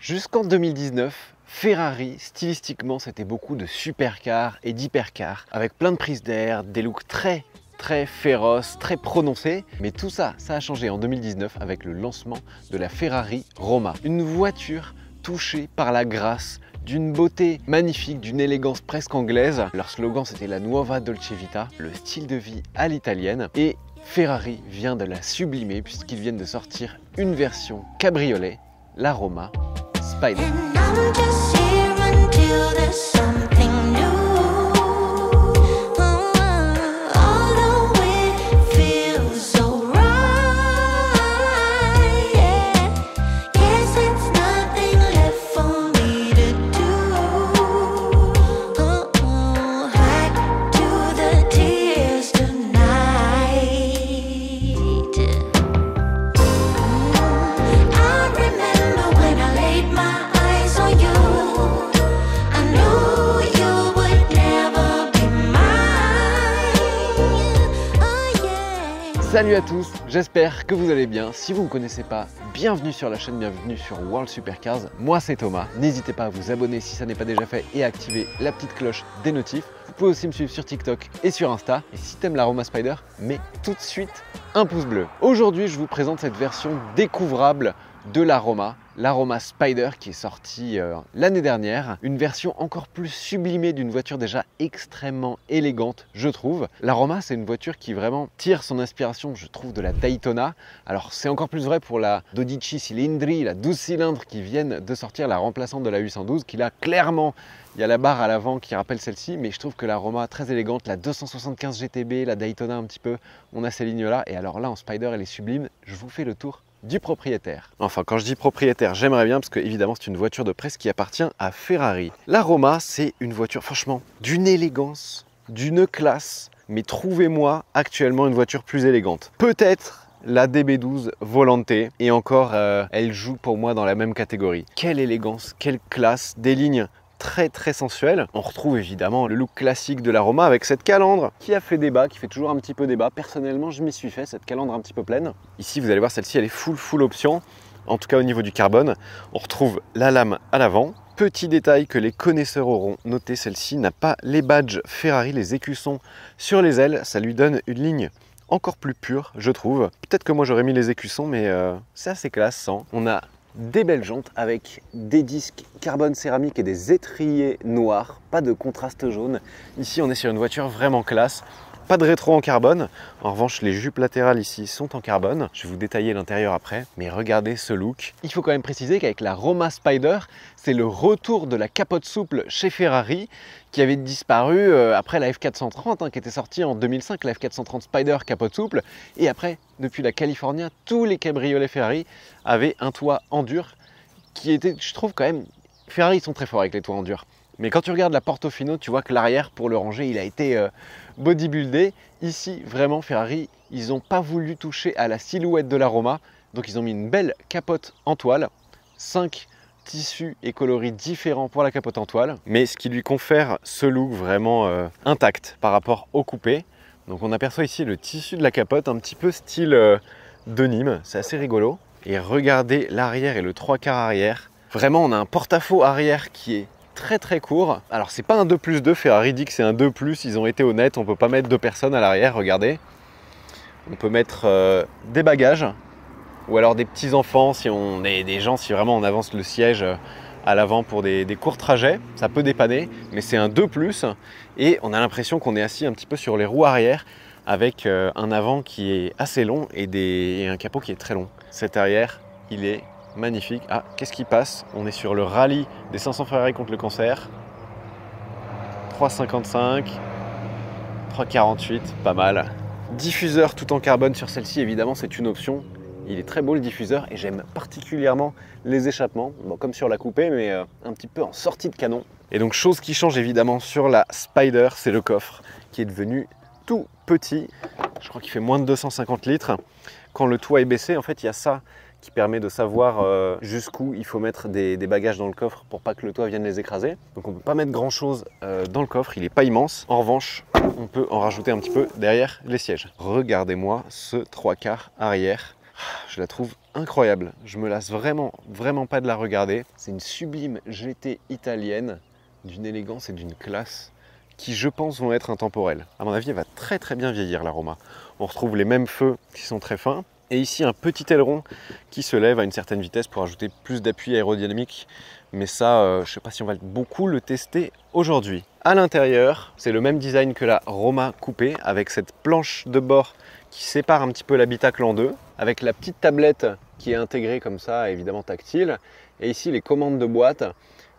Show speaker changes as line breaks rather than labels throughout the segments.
Jusqu'en 2019, Ferrari, stylistiquement, c'était beaucoup de supercars et d'hypercars, avec plein de prises d'air, des looks très féroces, très prononcés. Mais tout ça, ça a changé en 2019 avec le lancement de la Ferrari Roma. Une voiture touchée par la grâce, d'une beauté magnifique, d'une élégance presque anglaise. Leur slogan, c'était la Nuova Dolce Vita, le style de vie à l'italienne. Et Ferrari vient de la sublimer puisqu'ils viennent de sortir une version cabriolet, la Roma Spider. Salut à tous, j'espère que vous allez bien. Si vous ne me connaissez pas, bienvenue sur la chaîne, bienvenue sur World Supercars. Moi c'est Thomas, n'hésitez pas à vous abonner si ça n'est pas déjà fait et à activer la petite cloche des notifs. Vous pouvez aussi me suivre sur TikTok et sur Insta. Et si t'aimes la Roma Spider, mets tout de suite un pouce bleu. Aujourd'hui je vous présente cette version découvrable de la Roma Spider qui est sortie l'année dernière. Une version encore plus sublimée d'une voiture déjà extrêmement élégante, je trouve. La Roma, c'est une voiture qui vraiment tire son inspiration, je trouve, de la Daytona. Alors c'est encore plus vrai pour la 12 Cilindri, la 12 cylindres qui viennent de sortir, la remplaçante de la 812, qui là clairement, il y a la barre à l'avant qui rappelle celle-ci, mais je trouve que la Roma très élégante, la 275 GTB, la Daytona un petit peu, on a ces lignes-là. Et alors là, en Spider, elle est sublime. Je vous fais le tour du propriétaire. Enfin, quand je dis propriétaire, j'aimerais bien parce que évidemment c'est une voiture de presse qui appartient à Ferrari. La Roma, c'est une voiture franchement d'une élégance, d'une classe, mais trouvez-moi actuellement une voiture plus élégante. Peut-être la DB12 Volante, et encore elle joue pour moi dans la même catégorie. Quelle élégance, quelle classe, des lignes très sensuelle. On retrouve évidemment le look classique de la Roma avec cette calandre qui a fait débat, qui fait toujours un petit peu débat. Personnellement, je m'y suis fait, cette calandre un petit peu pleine. Ici, vous allez voir, celle-ci, elle est full option. En tout cas, au niveau du carbone, on retrouve la lame à l'avant. Petit détail que les connaisseurs auront noté, celle-ci n'a pas les badges Ferrari, les écussons sur les ailes. Ça lui donne une ligne encore plus pure, je trouve. Peut-être que moi, j'aurais mis les écussons, mais c'est assez classe sans. On a des belles jantes avec des disques carbone céramique et des étriers noirs, pas de contraste jaune. Ici on est sur une voiture vraiment classe, pas de rétro en carbone. En revanche les jupes latérales ici sont en carbone. Je vais vous détailler l'intérieur après, mais regardez ce look. Il faut quand même préciser qu'avec la Roma Spider, c'est le retour de la capote souple chez Ferrari qui avait disparu après la F430 qui était sortie en 2005, la F430 Spider capote souple. Et après, depuis la California, tous les cabriolets Ferrari avaient un toit en dur qui était, je trouve quand même, Ferrari ils sont très forts avec les toits en dur. Mais quand tu regardes la Portofino, tu vois que l'arrière, pour le ranger, il a été bodybuildé. Ici, vraiment, Ferrari, ils n'ont pas voulu toucher à la silhouette de la Roma. Donc, ils ont mis une belle capote en toile. 5 tissus et coloris différents pour la capote en toile. Mais ce qui lui confère ce look vraiment intact par rapport au coupé. Donc, on aperçoit ici le tissu de la capote, un petit peu style denim. C'est assez rigolo. Et regardez l'arrière et le 3/4 arrière. Vraiment, on a un porte-à-faux arrière qui est très court. Alors c'est pas un 2+2, Ferrari dit que c'est un 2+, ils ont été honnêtes, on peut pas mettre 2 personnes à l'arrière, regardez. On peut mettre des bagages, ou alors des petits enfants si on est des gens, si vraiment on avance le siège à l'avant pour des courts trajets, ça peut dépanner, mais c'est un 2+, et on a l'impression qu'on est assis un petit peu sur les roues arrière, avec un avant qui est assez long et un capot qui est très long. Cet arrière, il est magnifique. Ah, qu'est-ce qui passe? On est sur le rallye des 500 Ferrari contre le cancer. 3,55, 3,48, pas mal. Diffuseur tout en carbone sur celle-ci, évidemment, c'est une option. Il est très beau le diffuseur et j'aime particulièrement les échappements, bon, comme sur la coupée, mais un petit peu en sortie de canon. Et donc, chose qui change évidemment sur la Spider, c'est le coffre qui est devenu tout petit. Je crois qu'il fait moins de 250 litres. Quand le toit est baissé, en fait, il y a ça qui permet de savoir jusqu'où il faut mettre des bagages dans le coffre pour pas que le toit vienne les écraser. Donc on ne peut pas mettre grand chose dans le coffre, il n'est pas immense. En revanche, on peut en rajouter un petit peu derrière les sièges. Regardez-moi ce 3/4 arrière Je la trouve incroyable. Je me lasse vraiment pas de la regarder. C'est une sublime GT italienne d'une élégance et d'une classe qui, je pense, vont être intemporelles. À mon avis, elle va très bien vieillir, la Roma. On retrouve les mêmes feux qui sont très fins. Et ici, un petit aileron qui se lève à une certaine vitesse pour ajouter plus d'appui aérodynamique. Mais ça, je ne sais pas si on va beaucoup le tester aujourd'hui. À l'intérieur, c'est le même design que la Roma coupée, avec cette planche de bord qui sépare un petit peu l'habitacle en deux, avec la petite tablette qui est intégrée comme ça, évidemment tactile. Et ici, les commandes de boîte,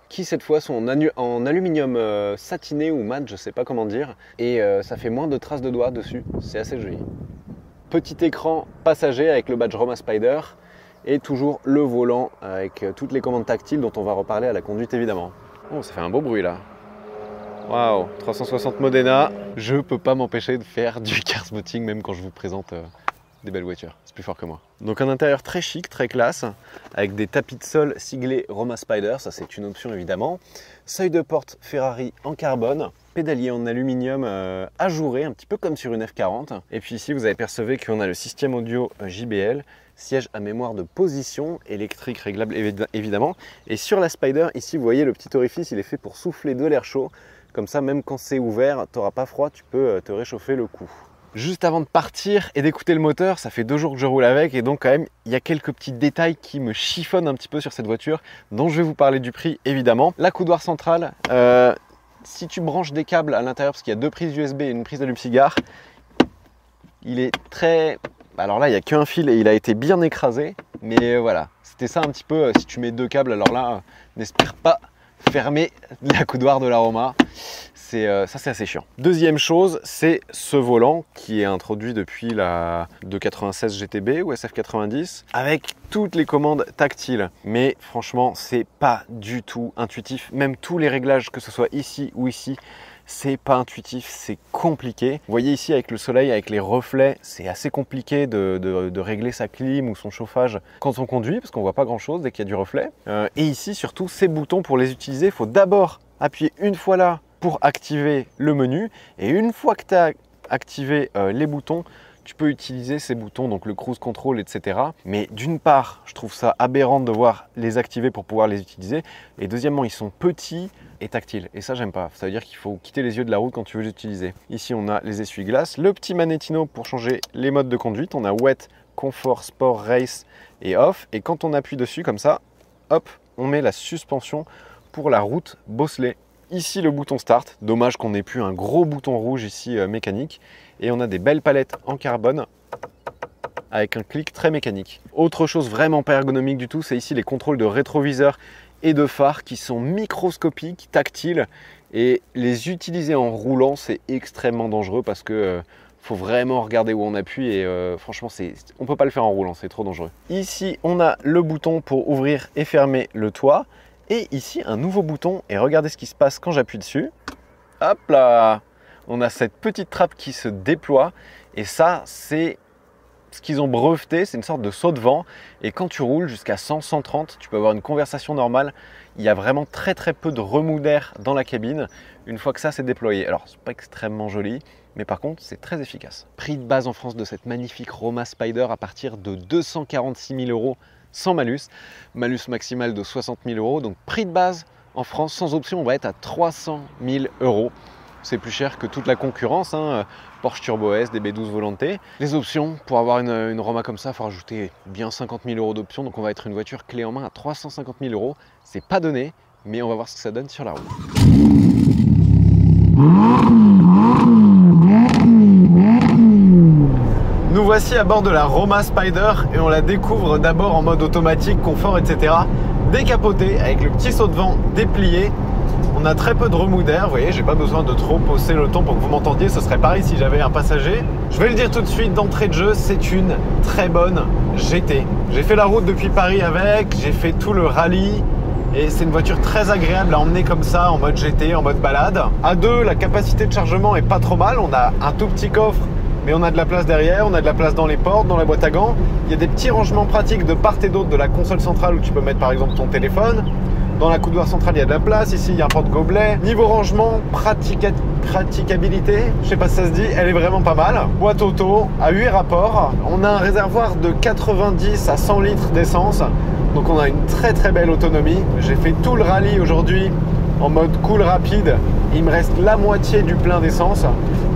qui cette fois sont en aluminium satiné ou mat, je ne sais pas comment dire. Et ça fait moins de traces de doigts dessus, c'est assez joli. Petit écran passager avec le badge Roma Spider et toujours le volant avec toutes les commandes tactiles dont on va reparler à la conduite évidemment. Oh, ça fait un beau bruit là. Waouh, 360 Modena. Je peux pas m'empêcher de faire du car spotting même quand je vous présente des belles voitures. C'est plus fort que moi. Donc un intérieur très chic, très classe, avec des tapis de sol siglés Roma Spider, ça c'est une option évidemment. Seuil de porte Ferrari en carbone, pédalier en aluminium ajouré, un petit peu comme sur une F40. Et puis ici vous avez percevé qu'on a le système audio JBL, siège à mémoire de position, électrique réglable évidemment. Et sur la Spider, ici vous voyez le petit orifice, il est fait pour souffler de l'air chaud. Comme ça, même quand c'est ouvert, tu n'auras pas froid, tu peux te réchauffer le cou. Juste avant de partir et d'écouter le moteur, ça fait 2 jours que je roule avec et donc quand même, il y a quelques petits détails qui me chiffonnent un petit peu sur cette voiture, dont je vais vous parler du prix évidemment. La coudoir centrale, si tu branches des câbles à l'intérieur, parce qu'il y a 2 prises USB et une prise d'allume-cigare, il est très... Alors là, il n'y a qu'un fil et il a été bien écrasé, mais voilà, c'était ça un petit peu, si tu mets 2 câbles, alors là, n'espère pas fermer la coudoir de la Roma. Ça c'est assez chiant. Deuxième chose, c'est ce volant qui est introduit depuis la 296 GTB ou SF90 avec toutes les commandes tactiles. Mais franchement, c'est pas du tout intuitif. Même tous les réglages, que ce soit ici ou ici, c'est pas intuitif, c'est compliqué. Vous voyez ici avec le soleil, avec les reflets, c'est assez compliqué de régler sa clim ou son chauffage quand on conduit parce qu'on voit pas grand chose dès qu'il y a du reflet. Et ici surtout, ces boutons pour les utiliser, il faut d'abord appuyer une fois là pour activer le menu et une fois que tu as activé les boutons, tu peux utiliser ces boutons, donc le cruise control, etc. Mais d'une part, je trouve ça aberrant de devoir les activer pour pouvoir les utiliser. Et deuxièmement, ils sont petits et tactiles. Et ça, j'aime pas. Ça veut dire qu'il faut quitter les yeux de la route quand tu veux les utiliser. Ici, on a les essuie-glaces, le petit magnétino pour changer les modes de conduite. On a wet, confort, sport, race et off. Et quand on appuie dessus comme ça, hop, on met la suspension pour la route bosselée. Ici, le bouton start. Dommage qu'on n'ait plus un gros bouton rouge ici mécanique. Et on a des belles palettes en carbone avec un clic très mécanique. Autre chose vraiment pas ergonomique du tout, c'est ici les contrôles de rétroviseur et de phare qui sont microscopiques, tactiles. Et les utiliser en roulant, c'est extrêmement dangereux parce que faut vraiment regarder où on appuie et franchement, on ne peut pas le faire en roulant, c'est trop dangereux. Ici, on a le bouton pour ouvrir et fermer le toit. Et ici, un nouveau bouton. Et regardez ce qui se passe quand j'appuie dessus. Hop là! On a cette petite trappe qui se déploie et ça, c'est ce qu'ils ont breveté, c'est une sorte de saut de vent. Et quand tu roules jusqu'à 100, 130, tu peux avoir une conversation normale. Il y a vraiment très peu de remous d'air dans la cabine une fois que ça s'est déployé. Alors, c'est pas extrêmement joli, mais par contre, c'est très efficace. Prix de base en France de cette magnifique Roma Spider à partir de 246 000 € sans malus. Malus maximal de 60 000 €. Donc, prix de base en France sans option, on va être à 300 000 €. C'est plus cher que toute la concurrence, hein. Porsche Turbo S, DB12 Volante. Les options, pour avoir une Roma comme ça, il faut rajouter bien 50 000 € d'options. Donc on va être une voiture clé en main à 350 000 €. C'est pas donné, mais on va voir ce que ça donne sur la route. Nous voici à bord de la Roma Spider et on la découvre d'abord en mode automatique, confort, etc. Décapotée avec le petit saut de vent déplié. On a très peu de remous d'air, vous voyez, j'ai pas besoin de trop hausser le ton pour que vous m'entendiez, ce serait pareil si j'avais un passager. Je vais le dire tout de suite d'entrée de jeu, c'est une très bonne GT. J'ai fait la route depuis Paris avec, j'ai fait tout le rallye et c'est une voiture très agréable à emmener comme ça en mode GT, en mode balade. À deux, la capacité de chargement est pas trop mal, on a un tout petit coffre mais on a de la place derrière, on a de la place dans les portes, dans la boîte à gants. Il y a des petits rangements pratiques de part et d'autre de la console centrale où tu peux mettre par exemple ton téléphone. Dans la coudoir centrale, il y a de la place. Ici, il y a un porte-gobelet. Niveau rangement, praticabilité, je sais pas si ça se dit, elle est vraiment pas mal. Boîte auto à 8 rapports. On a un réservoir de 90 à 100 litres d'essence. Donc on a une très très belle autonomie. J'ai fait tout le rallye aujourd'hui en mode cool rapide. Il me reste la moitié du plein d'essence.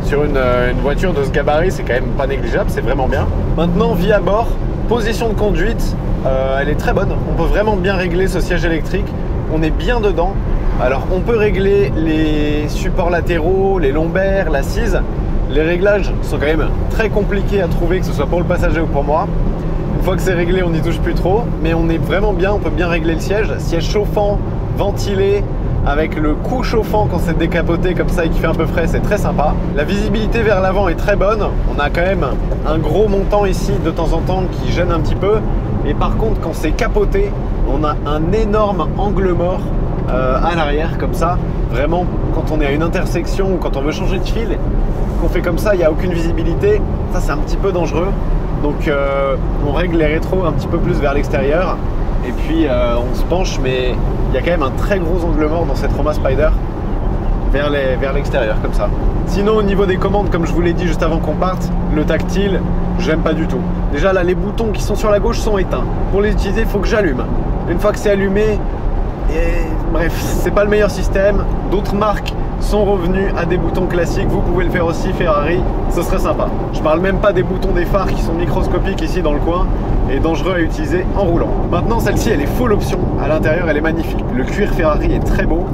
Sur une voiture de ce gabarit, c'est quand même pas négligeable, c'est vraiment bien. Maintenant, vie à bord, position de conduite, elle est très bonne. On peut vraiment bien régler ce siège électrique. On est bien dedans. Alors, on peut régler les supports latéraux, les lombaires, l'assise. Les réglages sont quand même très compliqués à trouver, que ce soit pour le passager ou pour moi. Une fois que c'est réglé, on n'y touche plus trop. Mais on est vraiment bien, on peut bien régler le siège. Siège chauffant, ventilé, avec le cou chauffant quand c'est décapoté comme ça et qui fait un peu frais, c'est très sympa. La visibilité vers l'avant est très bonne. On a quand même un gros montant ici de temps en temps qui gêne un petit peu. Et par contre, quand c'est capoté, on a un énorme angle mort à l'arrière comme ça. Vraiment, quand on est à une intersection ou quand on veut changer de fil, qu'on fait comme ça, il n'y a aucune visibilité. Ça, c'est un petit peu dangereux. Donc, on règle les rétros un petit peu plus vers l'extérieur. Et puis on se penche, mais il y a quand même un très gros angle mort dans cette Roma Spider vers l'extérieur comme ça. Sinon au niveau des commandes, comme je vous l'ai dit juste avant qu'on parte, le tactile, j'aime pas du tout. Déjà là, les boutons qui sont sur la gauche sont éteints. Pour les utiliser, il faut que j'allume. Une fois que c'est allumé, bref, c'est pas le meilleur système. D'autres marques sont revenus à des boutons classiques. Vous pouvez le faire aussi, Ferrari, ce serait sympa. Je parle même pas des boutons des phares qui sont microscopiques ici dans le coin et dangereux à utiliser en roulant. Maintenant, celle-ci, elle est full option. À l'intérieur, elle est magnifique. Le cuir Ferrari est très beau.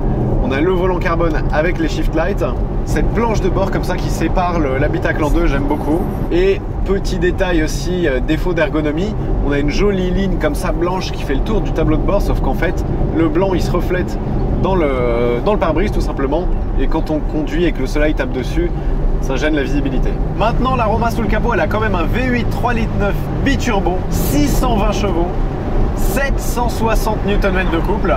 On a le volant carbone avec les shift lights. Cette planche de bord comme ça qui sépare l'habitacle en deux, j'aime beaucoup. Et petit détail aussi, défaut d'ergonomie, on a une jolie ligne comme ça blanche qui fait le tour du tableau de bord, sauf qu'en fait, le blanc, il se reflète dans le pare-brise tout simplement. Et quand on conduit et que le soleil tape dessus, ça gêne la visibilité. Maintenant, la Roma sous le capot, elle a quand même un V8 3,9 litres biturbo, 620 chevaux, 760 Nm de couple.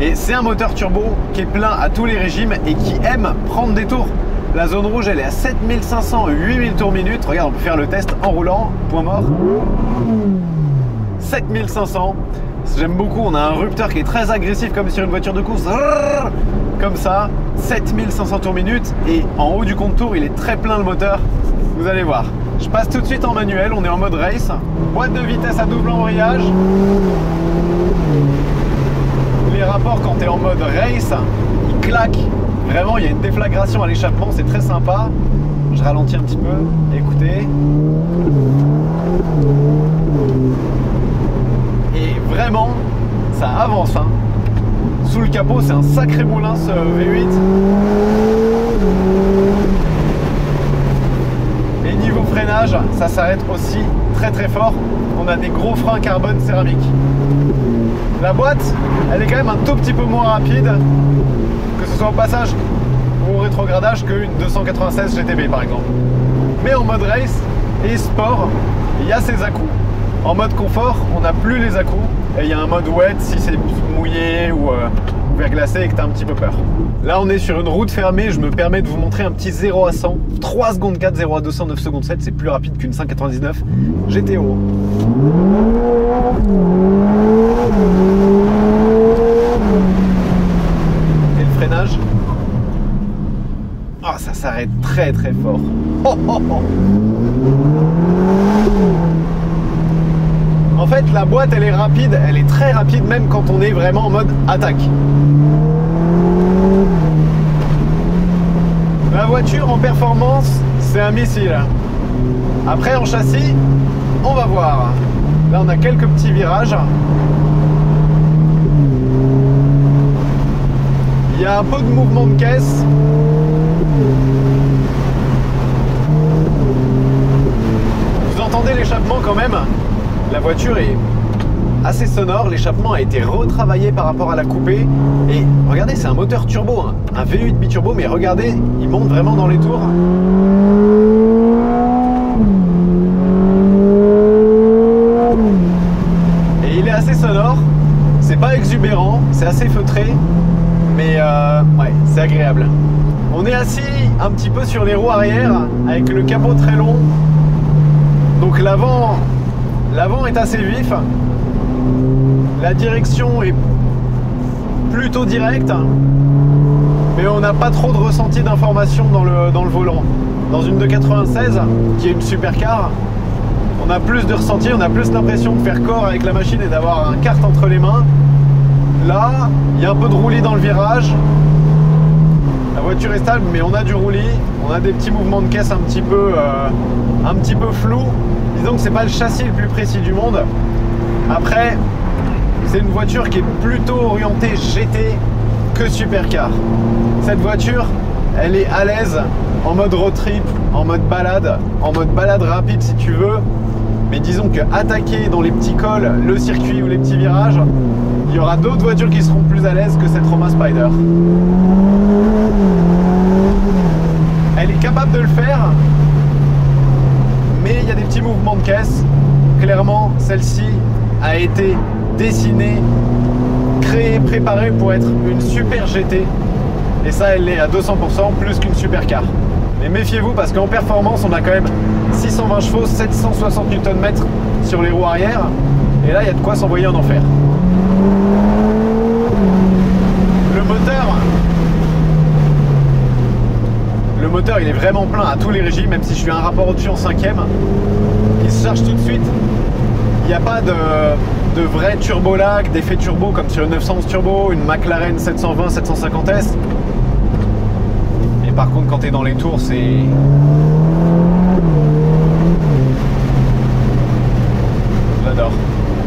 Et c'est un moteur turbo qui est plein à tous les régimes et qui aime prendre des tours. La zone rouge, elle est à 7500, 8000 tours minute. Regarde, on peut faire le test en roulant, point mort. 7500. J'aime beaucoup, on a un rupteur qui est très agressif comme sur une voiture de course. Comme ça, 7500 tours minute. Et en haut du compte tour, il est très plein le moteur. Vous allez voir. Je passe tout de suite en manuel, on est en mode race. Boîte de vitesse à double embrayage. Les rapports quand tu es en mode race, ils claquent. Vraiment, il y a une déflagration à l'échappement, c'est très sympa. Je ralentis un petit peu, écoutez. Et vraiment, ça avance. Hein. Sous le capot, c'est un sacré moulin ce V8. Et niveau freinage, ça s'arrête aussi très très fort. On a des gros freins carbone céramique. La boîte, elle est quand même un tout petit peu moins rapide, que ce soit au passage ou au rétrogradage qu'une 296 GTB par exemple. Mais en mode race et sport, il y a ses à-coups. En mode confort, on n'a plus les à-coups et il y a un mode wet si c'est mouillé ou verglacé et que tu as un petit peu peur. Là, on est sur une route fermée, je me permets de vous montrer un petit 0 à 100. 3 secondes 4, 0 à 200, 9 secondes 7, c'est plus rapide qu'une 599 GTO. Et le freinage, oh, ça s'arrête très très fort. Oh, oh, oh. En fait, la boîte, elle est rapide, elle est très rapide même quand on est vraiment en mode attaque. La voiture en performance, c'est un missile. Après, en châssis, on va voir. Là, on a quelques petits virages. Il y a un peu de mouvement de caisse. Vous entendez l'échappement quand même? La voiture est assez sonore, l'échappement a été retravaillé par rapport à la coupée. Et regardez, c'est un moteur turbo, hein. Un V8 biturbo, mais regardez, il monte vraiment dans les tours. Et il est assez sonore, c'est pas exubérant, c'est assez feutré, mais ouais, c'est agréable. On est assis un petit peu sur les roues arrière, avec le capot très long, donc l'avant est assez vif. La direction est plutôt direct, mais on n'a pas trop de ressenti d'information dans le volant. Dans une 296, qui est une supercar, on a plus de ressenti, on a plus l'impression de faire corps avec la machine et d'avoir un kart entre les mains. Là, il y a un peu de roulis dans le virage. La voiture est stable, mais on a du roulis. On a des petits mouvements de caisse un petit peu flous. Disons que c'est pas le châssis le plus précis du monde. Après, c'est une voiture qui est plutôt orientée GT que supercar. Cette voiture, elle est à l'aise en mode road trip, en mode balade rapide si tu veux. Mais disons que attaquer dans les petits cols, le circuit ou les petits virages, il y aura d'autres voitures qui seront plus à l'aise que cette Roma Spider. Elle est capable de le faire, mais il y a des petits mouvements de caisse. Clairement, celle-ci a été dessinée, créée, préparée pour être une super GT. Et ça, elle est à 200% plus qu'une supercar. Mais méfiez-vous parce qu'en performance, on a quand même 620 chevaux, 760 Nm sur les roues arrière. Et là, il y a de quoi s'envoyer en enfer. Le moteur, il est vraiment plein à tous les régimes, même si je suis un rapport au-dessus en 5e. Il se charge tout de suite. Il n'y a pas de vrai turbo lag, d'effet turbo comme sur une 911 turbo, une McLaren 720, 750S. Et par contre, quand tu es dans les tours, c'est... J'adore.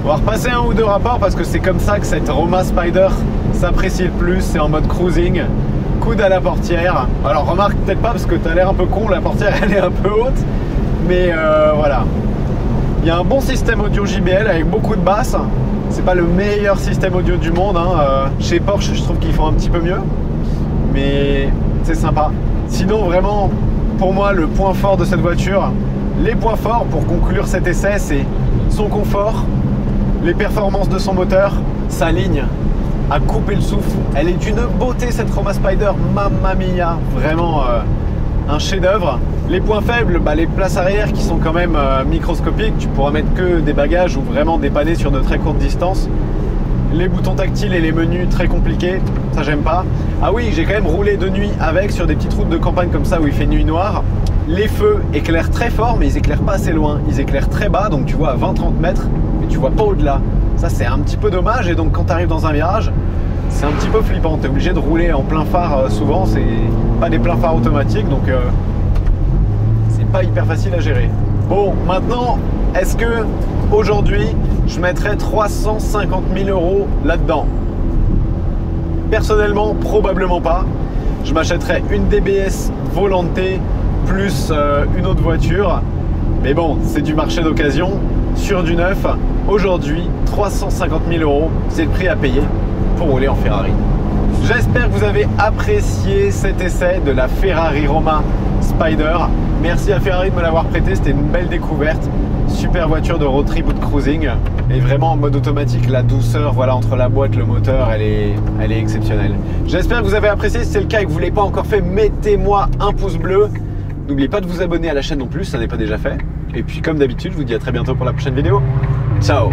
On va repasser un ou deux rapports parce que c'est comme ça que cette Roma Spider s'apprécie le plus. C'est en mode cruising. Coude à la portière. Alors remarque peut-être pas parce que tu as l'air un peu con, la portière elle est un peu haute. Mais voilà. Il y a un bon système audio JBL avec beaucoup de basses. C'est pas le meilleur système audio du monde. Hein. Chez Porsche, je trouve qu'ils font un petit peu mieux. Mais c'est sympa. Sinon, vraiment, pour moi, le point fort de cette voiture, les points forts pour conclure cet essai, c'est son confort, les performances de son moteur, sa ligne à couper le souffle. Elle est d'une beauté cette Roma Spider, mamma mia, vraiment un chef-d'œuvre. Les points faibles, les places arrière qui sont quand même microscopiques, tu pourras mettre que des bagages ou vraiment dépanner sur de très courtes distances. Les boutons tactiles et les menus très compliqués, ça j'aime pas. Ah oui, j'ai quand même roulé de nuit avec sur des petites routes de campagne comme ça où il fait nuit noire. Les feux éclairent très fort mais ils éclairent pas assez loin, ils éclairent très bas donc tu vois à 20-30 mètres mais tu vois pas au-delà. Ça c'est un petit peu dommage et donc quand tu arrives dans un virage, c'est un petit peu flippant. Tu es obligé de rouler en plein phare souvent, c'est pas des pleins phares automatiques donc c'est pas hyper facile à gérer. Bon, maintenant, est-ce que aujourd'hui je mettrais 350 000 € là-dedans? Personnellement, probablement pas. Je m'achèterais une DBS Volante plus une autre voiture. Mais bon, c'est du marché d'occasion sur du neuf. Aujourd'hui, 350 000 €, c'est le prix à payer pour rouler en Ferrari. J'espère que vous avez apprécié cet essai de la Ferrari Roma Spider. Merci à Ferrari de me l'avoir prêté, c'était une belle découverte. Super voiture de road trip ou de cruising. Et vraiment en mode automatique, la douceur voilà, entre la boîte et le moteur, elle est exceptionnelle. J'espère que vous avez apprécié. Si c'est le cas et que vous ne l'avez pas encore fait, mettez-moi un pouce bleu. N'oubliez pas de vous abonner à la chaîne non plus, si ça n'est pas déjà fait. Et puis comme d'habitude, je vous dis à très bientôt pour la prochaine vidéo. Ciao!